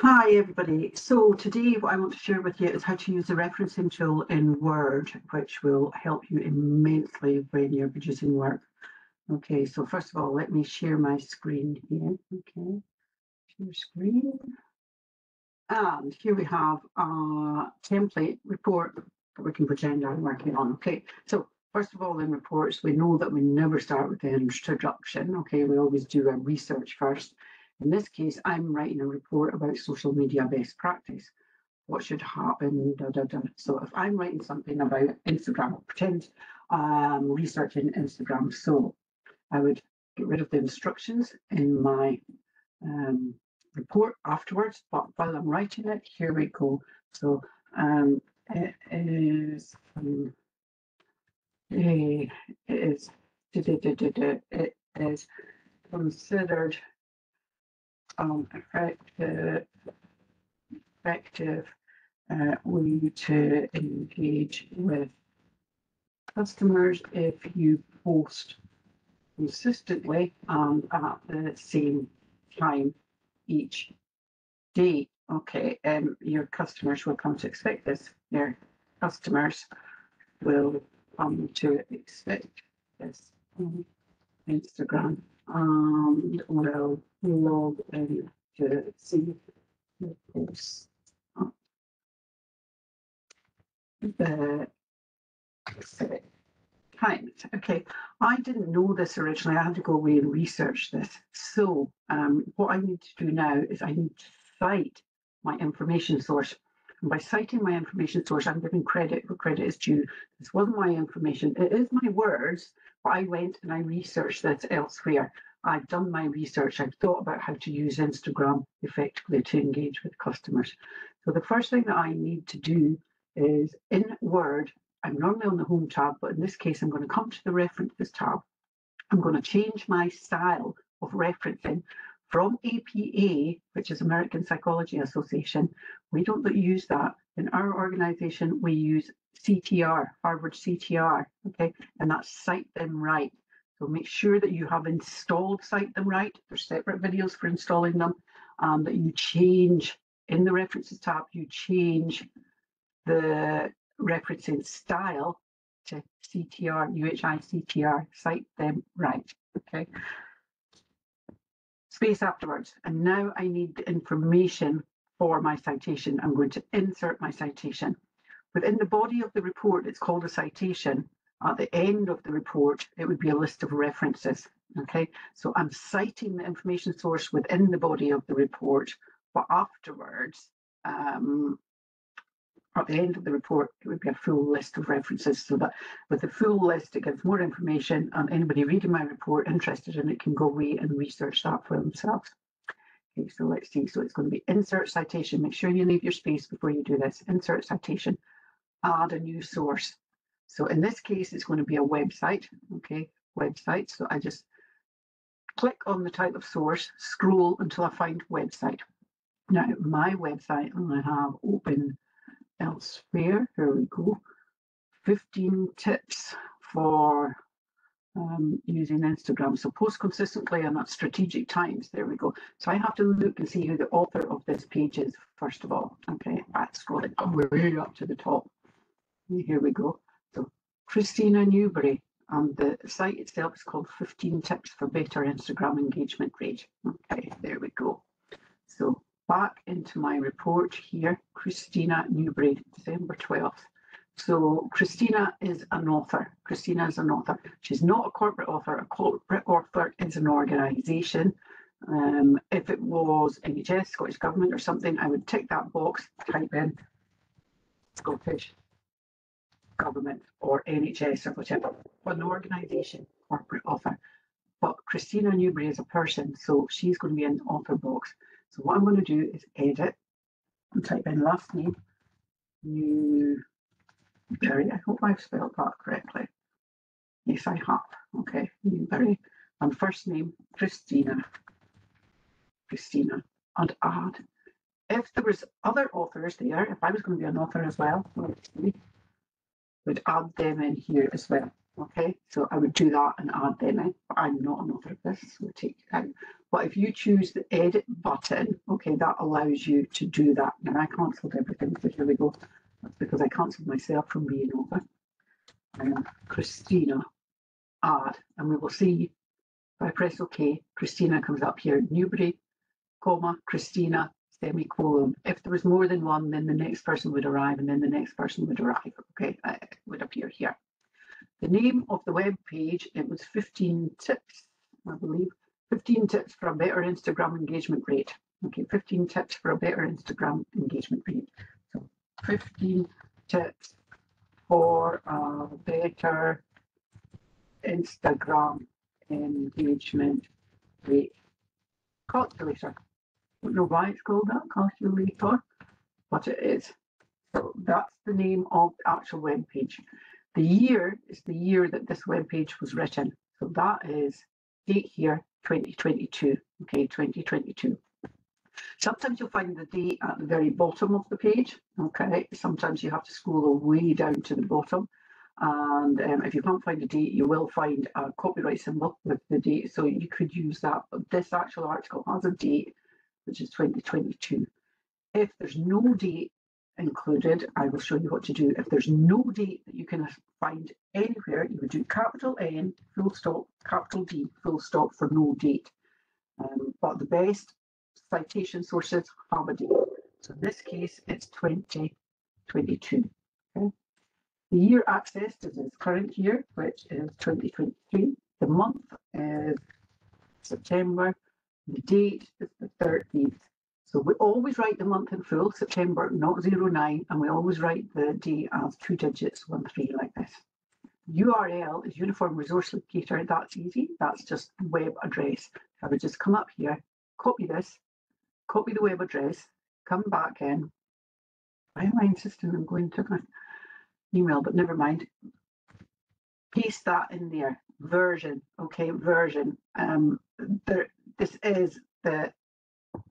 Hi everybody. So today what I want to share with you is how to use the referencing tool in Word, which will help you immensely when you're producing work. Okay, so first of all, let me share my screen here. Okay, share screen. And here we have a template report that we can pretend I'm working on. Okay, so first of all, in reports, we know that we never start with the introduction. Okay, we always do our research first. In this case, I'm writing a report about social media best practice. What should happen? Da, da, da. So if I'm writing something about Instagram, pretend researching Instagram, so I would get rid of the instructions in my report afterwards, but while I'm writing it, here we go. So it is it is considered effective way to engage with customers if you post consistently and at the same time each day. Okay, your customers will come to expect this. Your customers will come to expect this on Instagram and will log in to see the posts the set times. Okay, I didn't know this originally. I had to go away and research this. So what I need to do now is I need to cite my information source. And by citing my information source, I'm giving credit where credit is due. This wasn't my information. It is my words, but I went and I researched this elsewhere. I've done my research. I've thought about how to use Instagram effectively to engage with customers. So the first thing that I need to do is in Word, I'm normally on the Home tab, but in this case, I'm going to come to the References tab. I'm going to change my style of referencing from APA, which is American Psychology Association. We don't use that. In our organization, we use CTR, Harvard CTR, okay? And that's Cite Them Right. So make sure that you have installed Cite Them Right. There's separate videos for installing them, that you change in the References tab, you change the referencing style to CTR, UHI CTR, Cite Them Right. Okay. Space afterwards. And now I need the information for my citation. I'm going to insert my citation. Within the body of the report, it's called a citation. At the end of the report, it would be a list of references. Okay, so I'm citing the information source within the body of the report, but afterwards, at the end of the report, it would be a full list of references, so that with the full list, it gives more information, and anybody reading my report interested in it can go away and research that for themselves. Okay, so let's see. So it's going to be insert citation. Make sure you leave your space before you do this. Insert citation, add a new source. So in this case, it's going to be a website. Okay, website. So I just click on the type of source, scroll until I find website. Now, my website, I have open elsewhere. Here we go. 15 tips for using Instagram. So post consistently and at strategic times. There we go. So I have to look and see who the author of this page is, first of all. Okay, scrolling way up to the top. Here we go. So Christina Newberry. And the site itself is called 15 Tips for Better Instagram Engagement Rate. Okay, there we go. So back into my report here, Christina Newberry, December 12th. So Christina is an author. Christina is an author. She's not a corporate author. A corporate author is an organisation. If it was NHS, Scottish Government or something, I would tick that box, type in Scottish Government or NHS or whatever. But an organisation, corporate author. But Christina Newberry is a person, so she's going to be in the author box. So what I'm going to do is edit and type in last name, Newberry. I hope I've spelled that correctly. Yes, I have. Okay, Newberry. And first name, Christina, and add. If there was other authors there, if I was going to be an author as well, would add them in here as well. Okay, so I would do that and add them in, but I'm not an author of this, so we'll take it out. But if you choose the edit button, okay, that allows you to do that. Now I cancelled everything, so here we go. That's because I cancelled myself from being over. Christina, add, and we will see if I press OK, Christina comes up here. Newbury, comma, Christina, semicolon. If there was more than one, then the next person would arrive, and then the next person would arrive. Okay, it would appear here. The name of the web page, it was 15 tips, I believe. 15 tips for a better Instagram engagement rate. Okay, 15 tips for a better Instagram engagement rate. So 15 tips for a better Instagram engagement rate. Calculator. I don't know why it's called that, calculator, but it is. So that's the name of the actual web page. The year is the year that this web page was written. So that is date here, 2022. Okay, 2022. Sometimes you'll find the date at the very bottom of the page. Okay, sometimes you have to scroll way down to the bottom. And if you can't find a date, you will find a copyright symbol with the date. So you could use that. But this actual article has a date, which is 2022. If there's no date included, I will show you what to do. If there's no date that you can find anywhere, you would do capital N, full stop, capital D, full stop for no date. But the best citation sources have a date. So in this case, it's 2022. Okay. The year accessed is this current year, which is 2023. The month is September. The date is the 13th. So we always write the month in full, September, not 09, and we always write the date as 2 digits, 13, like this. URL is Uniform Resource Locator. That's easy. That's just the web address. I would just come up here, copy this, copy the web address, come back in. Why am I insisting on going to my email? But never mind. Paste that in there. Version. Okay, version. This is the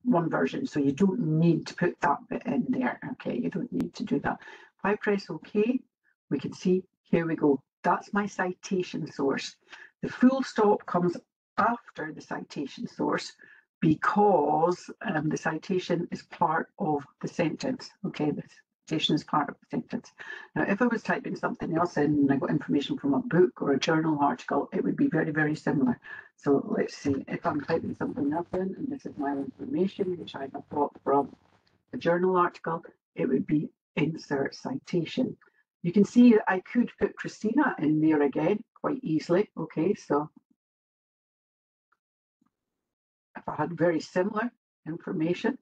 one version, so you don't need to put that bit in there. Okay, you don't need to do that. If I press OK, we can see, here we go. That's my citation source. The full stop comes after the citation source because the citation is part of the sentence. Okay, the citation is part of the sentence. Now, if I was typing something else in and I got information from a book or a journal article, it would be very, very similar. So let's see, if I'm typing something else in, and this is my information, which I have got from a journal article, it would be insert citation. You can see that I could put Christina in there again quite easily. Okay, so if I had very similar information,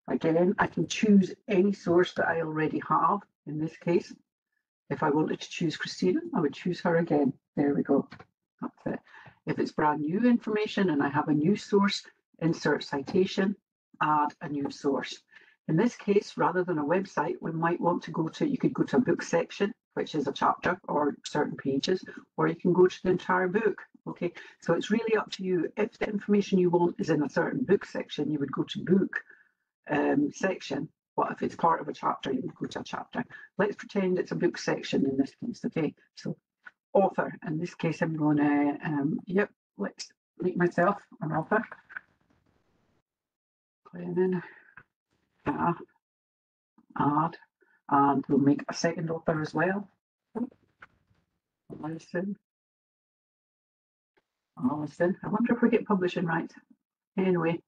again, I can choose any source that I already have. In this case, if I wanted to choose Christina, I would choose her again. There we go. That's it. If it's brand new information and I have a new source, insert citation, add a new source. In this case, rather than a website, we might want to go to, you could go to a book section, which is a chapter or certain pages, or you can go to the entire book. Okay, so it's really up to you. If the information you want is in a certain book section, you would go to book section. But if it's part of a chapter, you would go to a chapter. Let's pretend it's a book section in this case. Okay, so author. In this case, I'm going to, let's make myself an author. Planning, add, and we'll make a second author as well. Alison. I wonder if we get publishing rights. Anyway,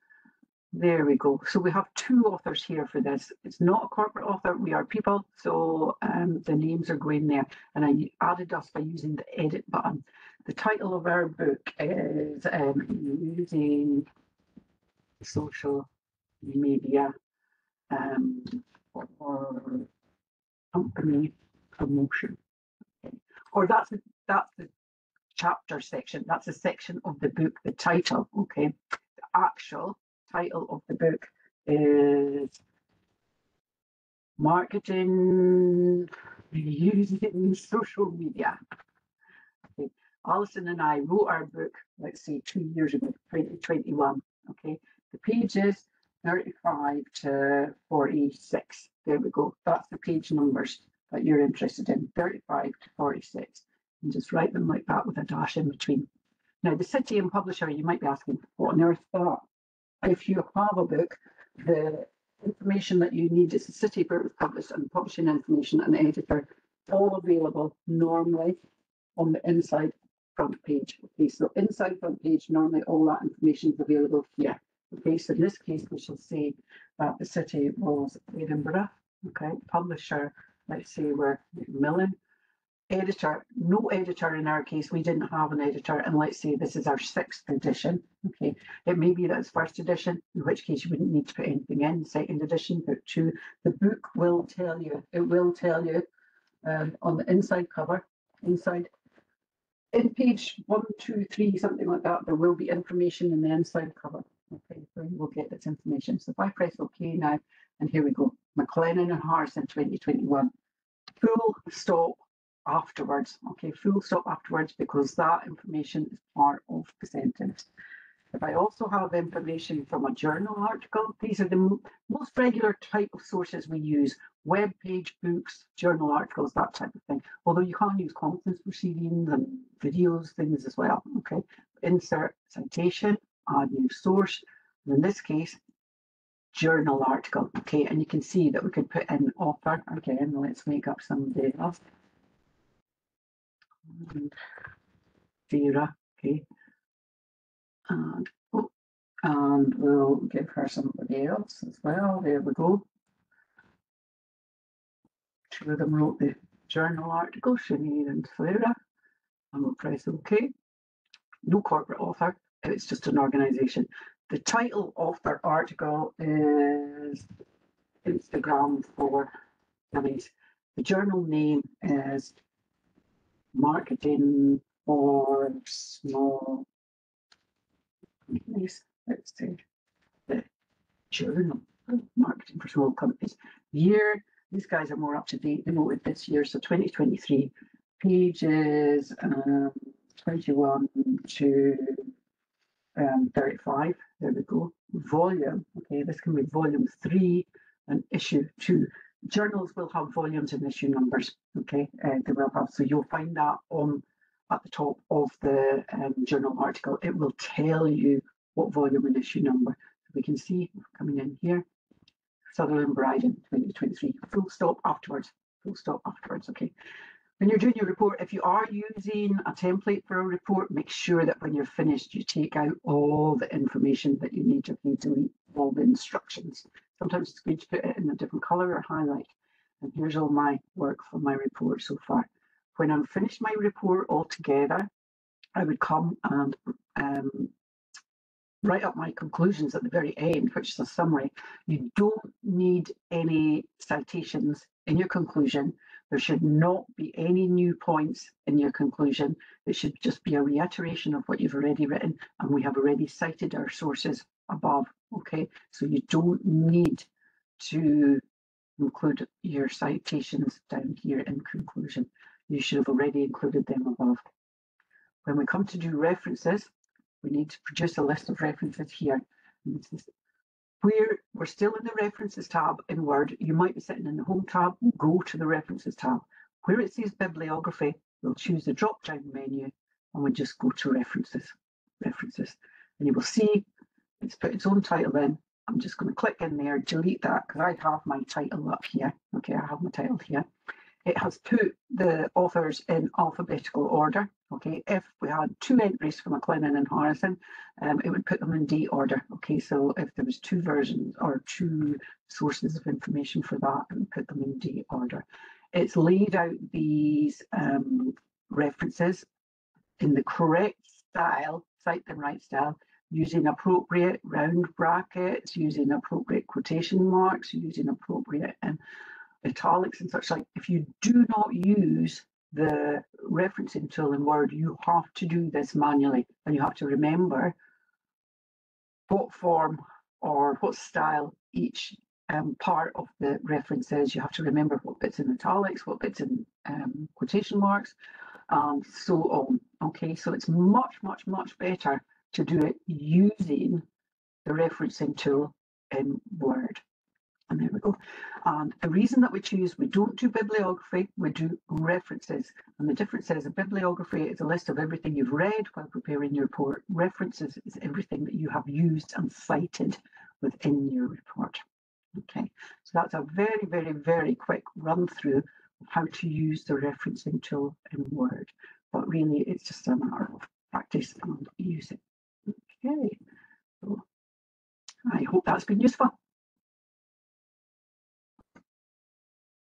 there we go. So we have 2 authors here for this. It's not a corporate author. We are people. So the names are going there. And I added us by using the edit button. The title of our book is Using Social Media for Company Promotion. Okay. Or that's the chapter section. That's a section of the book, the title. Okay. The actual title of the book is Marketing Using Social Media. Okay. Alison and I wrote our book, let's say 2 years ago, 2021. Okay. The pages 35 to 46. There we go. That's the page numbers that you're interested in, 35 to 46. And just write them like that with a dash in between. Now, the city and publisher, you might be asking, what on earth is that? If you have a book, the information that you need is the city where it was published and publishing information and editor, all available normally on the inside front page. Okay, so inside front page, normally all that information is available here. Okay, so in this case, we shall say that the city was Edinburgh. Okay, publisher, let's say we're Macmillan. Editor, no editor in our case, we didn't have an editor, and let's say this is our 6th edition. Okay, it may be that it's 1st edition, in which case you wouldn't need to put anything in. 2nd edition, book 2. The book will tell you, it will tell you on the inside cover, inside, in page 1, 2, 3, something like that, there will be information in the inside cover. Okay, so you will get this information. So if I press OK now, and here we go, McLennan and Harrison 2021, full stop afterwards. Okay, full stop afterwards, because that information is part of the sentence. If I also have information from a journal article, these are the most regular type of sources we use: web page, books, journal articles, that type of thing. Although you can use conference proceedings and videos, things as well. Okay, insert citation, add new source. And in this case, journal article. Okay, and you can see that we could put in author. Again, let's make up somebody else. Vera, okay, and we'll give her somebody else as well. There we go. 2 of them wrote the journal article, Sinead and Flora, and we'll press OK. No corporate author, it's just an organisation. The title of their article is Instagram for Dummies. The journal name is Marketing for Small Companies. Let's say the journal, Marketing for Small Companies. Year, these guys are more up to date. They wrote it this year, so 2023. Pages 21 to 35. There we go. Volume. Okay, this can be volume 3 and issue 2. Journals will have volumes and issue numbers. Okay, they will have. So you'll find that on at the top of the journal article. It will tell you what volume and issue number. So we can see coming in here. Sutherland Bryden 2023. Full stop afterwards. Full stop afterwards. Okay. When you're doing your report, if you are using a template for a report, make sure that when you're finished, you take out all the information that you need to delete all the instructions. Sometimes it's good to put it in a different color or highlight. And here's all my work for my report so far. When I've finished my report altogether, I would come and write up my conclusions at the very end, which is a summary. You don't need any citations in your conclusion. There should not be any new points in your conclusion. It should just be a reiteration of what you've already written, and we have already cited our sources above. Okay, so you don't need to include your citations down here in conclusion. You should have already included them above. When we come to do references, we need to produce a list of references here. Where we're still in the references tab in Word, you might be sitting in the home tab, go to the references tab. Where it says bibliography, we'll choose the drop down menu and we just go to references. And you will see it's put its own title in. I'm just going to click in there, delete that, because I have my title up here. Okay, I have my title here. It has put the authors in alphabetical order. Okay, if we had 2 entries from McLennan and Harrison, it would put them in date order. Okay, so if there was 2 versions or 2 sources of information for that, it would put them in date order. It's laid out these references in the correct style, cite them right style, using appropriate round brackets, using appropriate quotation marks, using appropriate italics and such like. If you do not use the referencing tool in Word, you have to do this manually, and you have to remember what form or what style each part of the reference is. You have to remember what bits in italics, what bits in quotation marks, and so on. Okay, so it's much, much, much better to do it using the referencing tool in Word. And there we go. And the reason that we don't do bibliography, we do references. And the difference is a bibliography is a list of everything you've read while preparing your report. References is everything that you have used and cited within your report. Okay, so that's a very, very, very quick run through of how to use the referencing tool in Word. But really, it's just a matter of practice and using. Okay, so I hope that's been useful.